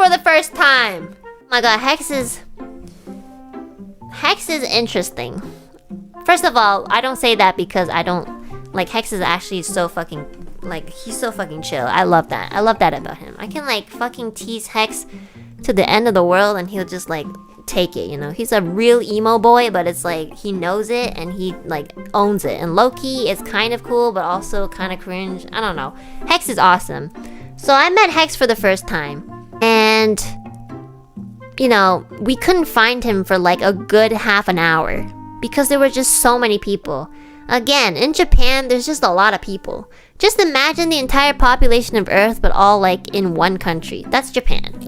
for the first time. Oh my god, Hex is interesting. First of all, I don't say that because I don't like Hex is actually so fucking like he's so fucking chill. I love that. I love that about him. I can like fucking tease Hex to the end of the world and he'll just like take it, you know. He's a real emo boy, but it's like he knows it and he like owns it. And low-key is kind of cool but also kind of cringe. I don't know. Hex is awesome. So I met Hex for the first time and you know, we couldn't find him for like a good half an hour because there were just so many people. Again, in Japan, there's just a lot of people. Just imagine the entire population of Earth, but all like in one country. That's Japan.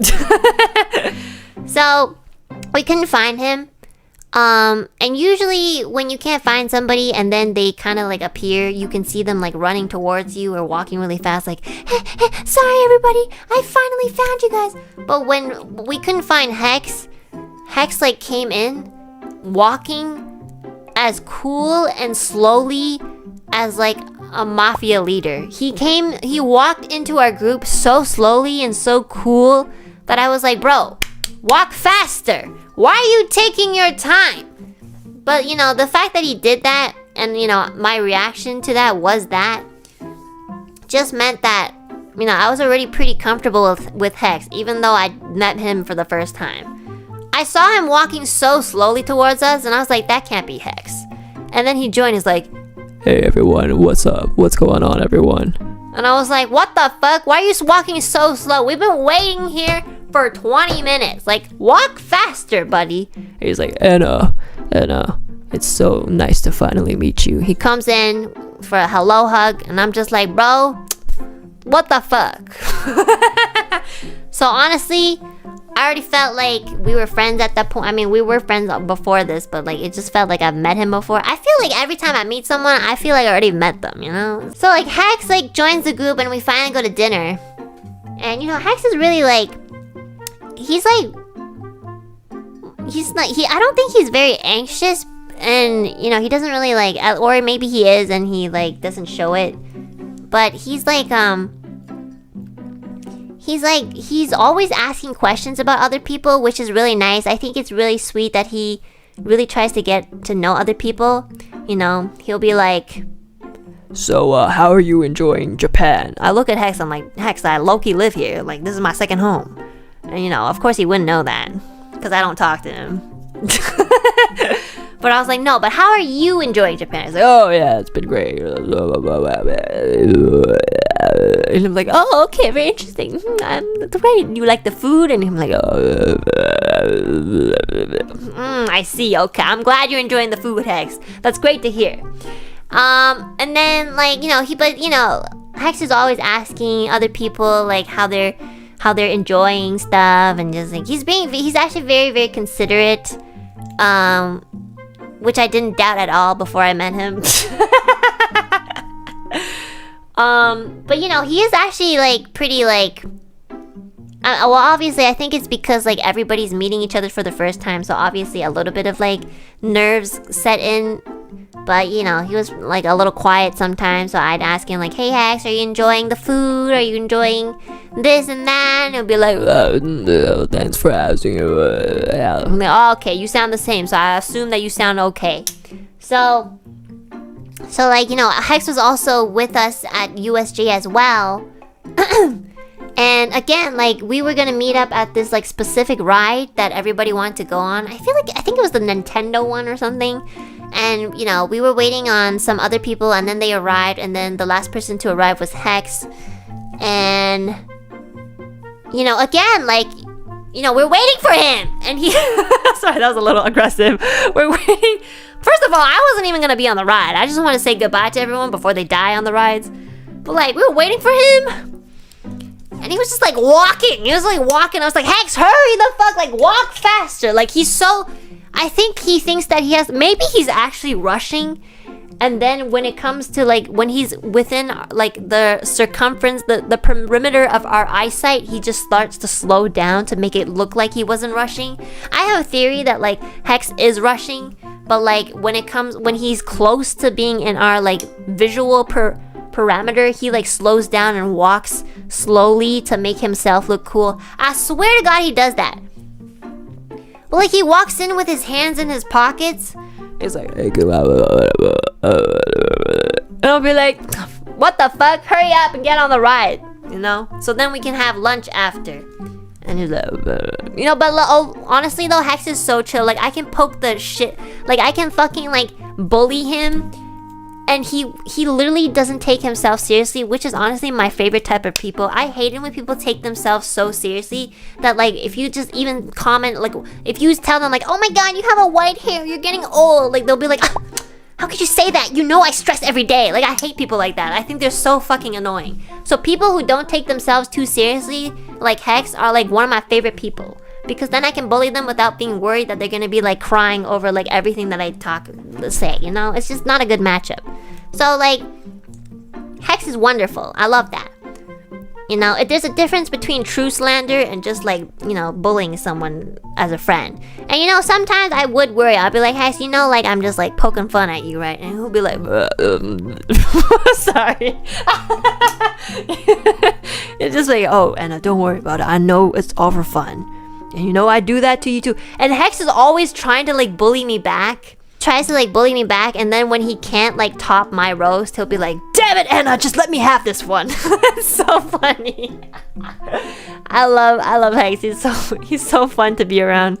So, we couldn't find him. And usually when you can't find somebody and then they kind of like appear, you can see them like running towards you or walking really fast like, hey, sorry everybody, I finally found you guys. But when we couldn't find Hex like came in walking as cool and slowly as like a mafia leader. He walked into our group so slowly and so cool that I was like, bro, walk faster. Why are you taking your time? But you know, the fact that he did that and you know, my reaction to that was that just meant that, you know, I was already pretty comfortable with Hex even though I met him for the first time. I saw him walking so slowly towards us and I was like, that can't be Hex. And then he joined, he's like, hey everyone, what's up? What's going on everyone? And I was like, what the fuck? Why are you walking so slow? We've been waiting here for 20 minutes. Like, walk faster, buddy. He's like, Anna, it's so nice to finally meet you. He comes in for a hello hug and I'm just like, bro, what the fuck? So honestly, I already felt like we were friends at that point. I mean, we were friends before this, but like it just felt like I've met him before. I feel like every time I meet someone, I feel like I already met them, you know? So like Hex like joins the group and we finally go to dinner. And you know, Hex is really like, I don't think he's very anxious and you know, he doesn't really like, or maybe he is and he like doesn't show it. But he's always asking questions about other people, which is really nice. I think it's really sweet that he really tries to get to know other people. You know, he'll be like, so how are you enjoying Japan? I look at Hex, I'm like, Hex, I low-key live here. Like, this is my second home. And you know, of course he wouldn't know that because I don't talk to him. But I was like, no, but how are you enjoying Japan? He's like, oh yeah, it's been great. And I'm like, oh, okay, very interesting. That's great. You like the food? And I'm like, I see. Okay, I'm glad you're enjoying the food, Hex. That's great to hear. And then like, you know, Hex is always asking other people like how they're enjoying stuff and just like he's actually very, very considerate. Which I didn't doubt at all before I met him. But you know, he is actually like pretty like well, obviously I think it's because like everybody's meeting each other for the first time, so obviously a little bit of like nerves set in. But you know, he was like a little quiet sometimes, so I'd ask him like, hey Hex, are you enjoying the food? Are you enjoying this and that? And he'll be like, no, thanks for asking. I'm like, oh, okay, you sound the same, so I assume that you sound okay. So like, you know, Hex was also with us at USJ as well. And again, like we were gonna meet up at this like specific ride that everybody wanted to go on. I think it was the Nintendo one or something. And you know, we were waiting on some other people and then they arrived and then the last person to arrive was Hex. And you know, again, like, you know, we're waiting for him and he sorry, that was a little aggressive. We're waiting. First of all, I wasn't even gonna be on the ride. I just want to say goodbye to everyone before they die on the rides. But like, we were waiting for him and he was just like walking. He was like walking. I was like, Hex, hurry the fuck, like walk faster. Like he's so, I think he thinks that maybe he's actually rushing. And then when it comes to like, when he's within like the circumference, the perimeter of our eyesight, he just starts to slow down to make it look like he wasn't rushing. I have a theory that like Hex is rushing, but like when he's close to being in our like visual parameter, he like slows down and walks slowly to make himself look cool. I swear to God he does that. But like he walks in with his hands in his pockets. It's like, And I'll be like, what the fuck? Hurry up and get on the ride. You know? So then we can have lunch after. And he's like, you know, but honestly though, Hex is so chill. Like I can poke the shit, like I can fucking like bully him, and he literally doesn't take himself seriously, which is honestly my favorite type of people. I hate it when people take themselves so seriously that like if you just even comment, like if you tell them like, oh my god, you have a white hair, you're getting old, like they'll be like, how could you say that? You know I stress every day. Like I hate people like that. I think they're so fucking annoying. So people who don't take themselves too seriously, like Hex, are like one of my favorite people. Because then I can bully them without being worried that they're gonna be like crying over like everything that I say, you know? It's just not a good matchup. So like, Hex is wonderful. I love that. You know, there's a difference between true slander and just like, you know, bullying someone as a friend. And you know, sometimes I would worry. I'll be like, Hex, you know, like I'm just like poking fun at you, right? And he'll be like, sorry. It's just like, oh, Anna, don't worry about it. I know it's all for fun. And you know, I do that to you too. And Hex is always trying to like bully me back. Tries to like bully me back, and then when he can't like top my roast, he'll be like, damn it, Anna, just let me have this one. It's so funny. I love Hex. He's so fun to be around.